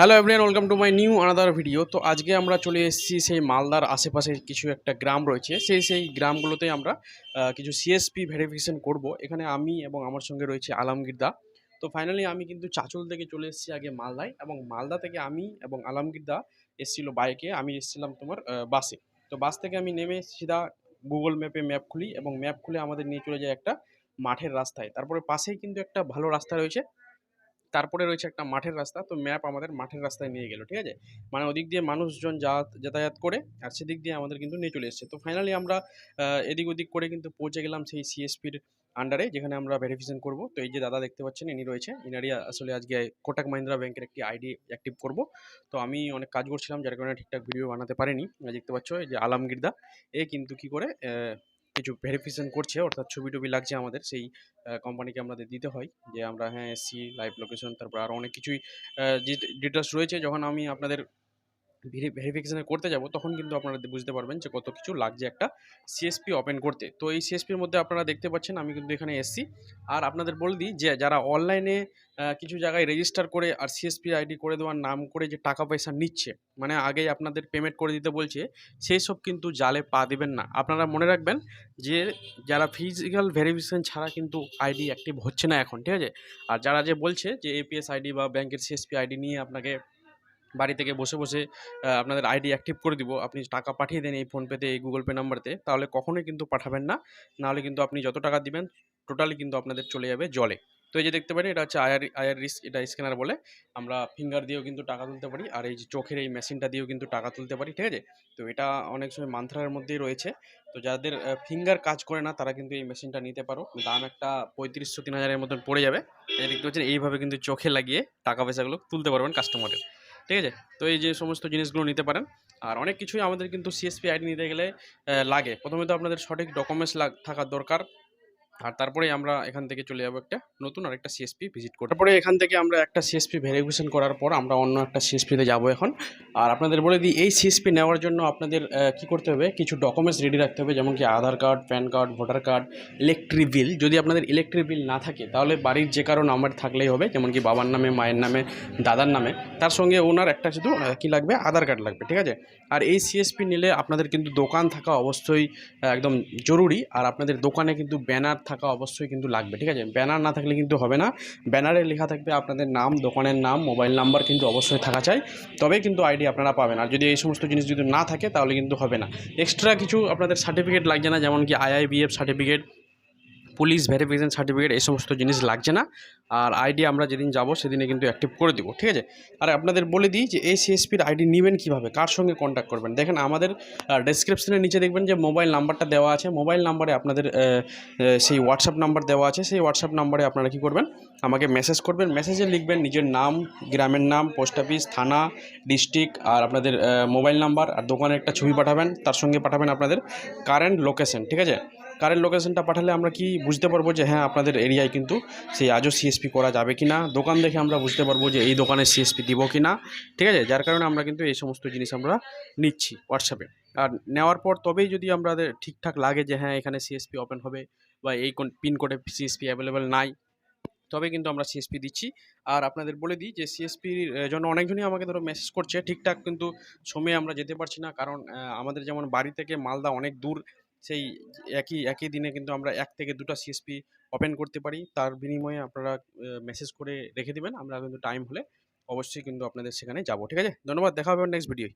Hello everyone, welcome to my new another video. তো আজকে আমরা চলে এসেছি সেই মালদার আশেপাশে কিছু একটা গ্রাম রয়েছে, সেই গ্রামগুলোতে আমরা কিছু সিএসপি ভেরিফিকেশন করব। এখানে আমি এবং আমার সঙ্গে রয়েছে আলমগীর দা। তো ফাইনালি আমি কিন্তু চাঁচল থেকে চলে এসেছি আগে মালদায়, এবং মালদা থেকে আমি এবং আলমগীর দা এসেছিল বাইকে, আমি এসেছিলাম তোমার বাসে। তো বাস থেকে আমি নেমে সিধা গুগল ম্যাপে ম্যাপ খুলি, এবং ম্যাপ খুলে আমাদের নিয়ে চলে যায় একটা মাঠের রাস্তায়। তারপরে পাশেই কিন্তু একটা ভালো রাস্তা রয়েছে, তারপরে রয়েছে একটা মাঠের রাস্তা। তো ম্যাপ আমাদের মাঠের রাস্তায় নিয়ে গেল, ঠিক আছে। মানে ওদিক দিয়ে মানুষজন যাতায়াত করে, আর সেদিক দিয়ে আমাদের কিন্তু নিয়ে চলে এসেছে। তো ফাইনালি আমরা এদিক ওদিক করে কিন্তু পৌঁছে গেলাম সেই সিএসপির আন্ডারে, যেখানে আমরা ভেরিফিকেশন করব। তো এই যে দাদা দেখতে পাচ্ছেন, ইনি রয়েছে, ইনারই আসলে আজকে কোটাক মাহিন্দ্রা ব্যাংকের একটি আইডি অ্যাক্টিভ করব। তো আমি অনেক কাজ করছিলাম, যার কারণে ঠিকঠাক ভিডিও বানাতে পারিনি। দেখতে পাচ্ছ এই যে আলমগীর দা, এ কিন্তু কি করে কিছু ভেরিফিকেশন করছে, অর্থাৎ ছবি টবি লাগছে আমাদের, সেই কোম্পানিকে আমাদের দিতে হয় যে আমরা হ্যাঁ এসছি, লাইভ লোকেশন, তারপর আরও অনেক কিছুই যে ডিটেলস রয়েছে। যখন আমি আপনাদের ভেরিফিকেশন করতে যাব, তখন কিন্তু আপনারা বুঝতে পারবেন যে কত কিছু লাগছে একটা সিএসপি ওপেন করতে। তো এই সিএসপির মধ্যে আপনারা দেখতে পাচ্ছেন আমি কিন্তু এখানে এসছি। আর আপনাদের বলে দিই যে যারা অনলাইনে কিছু জায়গায় রেজিস্টার করে আর সিএসপি আইডি করে দেওয়ার নাম করে যে টাকা পয়সা নিচ্ছে, মানে আগেই আপনাদের পেমেন্ট করে দিতে বলছে, সেই সব কিন্তু জালে পা দেবেন না। আপনারা মনে রাখবেন যে যারা ফিজিক্যাল ভেরিফিকেশন ছাড়া কিন্তু আইডি অ্যাক্টিভ হচ্ছে না এখন, ঠিক আছে। আর যারা যে বলছে যে এপিএস আইডি বা ব্যাংকের সিএসপি আইডি নিয়ে আপনাকে বাড়ি থেকে বসে বসে আপনাদের আইডি অ্যাক্টিভ করে দিব, আপনি টাকা পাঠিয়ে দেন এই ফোনপেতে, এই গুগল পে নাম্বারতে, তাহলে কখনোই কিন্তু পাঠাবেন না। নাহলে কিন্তু আপনি যত টাকা দিবেন টোটালি কিন্তু আপনাদের চলে যাবে জলে। তো এই যে দেখতে পারেন, এটা হচ্ছে আয়ার রিস্ক, এটা স্ক্যানার বলে। আমরা ফিঙ্গার দিয়েও কিন্তু টাকা তুলতে পারি, আর এই যে চোখের এই মেশিনটা দিয়েও কিন্তু টাকা তুলতে পারি, ঠিক আছে। তো এটা অনেক সময় মান্থরার মধ্যেই রয়েছে। তো যাদের ফিঙ্গার কাজ করে না, তারা কিন্তু এই মেশিনটা নিতে পারো। দাম একটা 3500-3000-এর মতন পড়ে যাবে। এই দেখতে পাচ্ছেন, এইভাবে কিন্তু চোখে লাগিয়ে টাকা পয়সাগুলো তুলতে পারবেন কাস্টমারের, ঠিক আছে। তো এই যে সমস্ত জিনিসগুলো নিতে পারেন। আর অনেক কিছুই আমাদের কিন্তু সিএসপি আইডি নিতে গেলে লাগে। প্রথমে তো আপনাদের সঠিক ডকুমেন্টস থাকার দরকার। আর তারপরেই আমরা এখান থেকে চলে যাবো একটা নতুন আর একটা সিএসপি ভিজিট করতে। তারপরে এখান থেকে আমরা একটা সিএসপি ভেরিফিকেশন করার পর আমরা অন্য একটা সিএসপিতে যাবো এখন। আর আপনাদের বলে দিই, এই সিএসপি নেওয়ার জন্য আপনাদের কি করতে হবে, কিছু ডকুমেন্টস রেডি রাখতে হবে, যেমন কি Aadhaar card, PAN card, voter card, electric bill. যদি আপনাদের ইলেকট্রিক বিল না থাকে, তাহলে বাড়ির যে কারো নাম্বার থাকলেই হবে, যেমন কি বাবার নামে, মায়ের নামে, দাদার নামে। তার সঙ্গে ওনার একটা শুধু কি লাগবে, আধার কার্ড লাগবে, ঠিক আছে। আর এই সিএসপি নিলে আপনাদের কিন্তু দোকান থাকা অবশ্যই একদম জরুরি। আর আপনাদের দোকানে কিন্তু ব্যানার থাকা অবশ্যই কিন্তু লাগবে, ঠিক আছে। ব্যানার না থাকলে কিন্তু হবে না। ব্যানারে লেখা থাকবে আপনাদের নাম, দোকানের নাম, মোবাইল নাম্বার কিন্তু অবশ্যই থাকা চাই, তবে কিন্তু আইডি আপনারা পাবেন। আর যদি এই সমস্ত জিনিস যদি না থাকে, তাহলে কিন্তু হবে না। এক্সট্রা কিছু আপনাদের সার্টিফিকেট লাগছে না, যেমন কি IIBF certificate, police verification certificate, এই সমস্ত জিনিস লাগছে না। আর আইডি আমরা যেদিন যাব সেদিনে কিন্তু অ্যাক্টিভ করে দিব, ঠিক আছে। আর আপনাদের বলে দিই যে এই সিএসপির আইডি নেবেন কীভাবে, কার সঙ্গে কন্ট্যাক্ট করবেন। দেখেন আমাদের ডেসক্রিপশনের নিচে দেখবেন যে মোবাইল নাম্বারটা দেওয়া আছে। মোবাইল নাম্বারে আপনাদের সেই হোয়াটসঅ্যাপ নাম্বার দেওয়া আছে। সেই হোয়াটসঅ্যাপ নাম্বারে আপনারা কী করবেন, আমাকে মেসেজ করবেন। মেসেজে লিখবেন নিজের নাম, গ্রামের নাম, পোস্ট অফিস, থানা, ডিস্ট্রিক্ট, আর আপনাদের মোবাইল নাম্বার, আর দোকানের একটা ছবি পাঠাবেন। তার সঙ্গে পাঠাবেন আপনাদের কারেন্ট লোকেশন, ঠিক আছে। কারেন্ট লোকেশনটা পাঠালে আমরা কি বুঝতে পারবো যে হ্যাঁ আপনাদের এরিয়ায় কিন্তু সেই আজও সিএসপি করা যাবে কি না। দোকান দেখে আমরা বুঝতে পারবো যে এই দোকানে সিএসপি দিব কি না, ঠিক আছে। যার কারণে আমরা কিন্তু এই সমস্ত জিনিস আমরা নিচ্ছি হোয়াটসঅ্যাপে। আর নেওয়ার পর তবেই যদি আমাদের ঠিকঠাক লাগে যে হ্যাঁ এখানে সিএসপি ওপেন হবে, বা এই পিনকোডে সিএসপি অ্যাভেলেবেল নাই, তবে কিন্তু আমরা সিএসপি দিচ্ছি। আর আপনাদের বলে দিই যে সিএসপির জন্য অনেকজনই আমাকে ধরো মেসেজ করছে, ঠিকঠাক কিন্তু সময়ে আমরা যেতে পারছি না, কারণ আমাদের যেমন বাড়ি থেকে মালদা অনেক দূর। সেই একই দিনে কিন্তু আমরা 1 থেকে 2টা সিএসপি ওপেন করতে পারি। তার বিনিময়ে আপনারা মেসেজ করে রেখে দিবেন, আমরা কিন্তু টাইম হলে অবশ্যই কিন্তু আপনাদের সেখানে যাব, ঠিক আছে। ধন্যবাদ, দেখা হবে নেক্সট ভিডিও।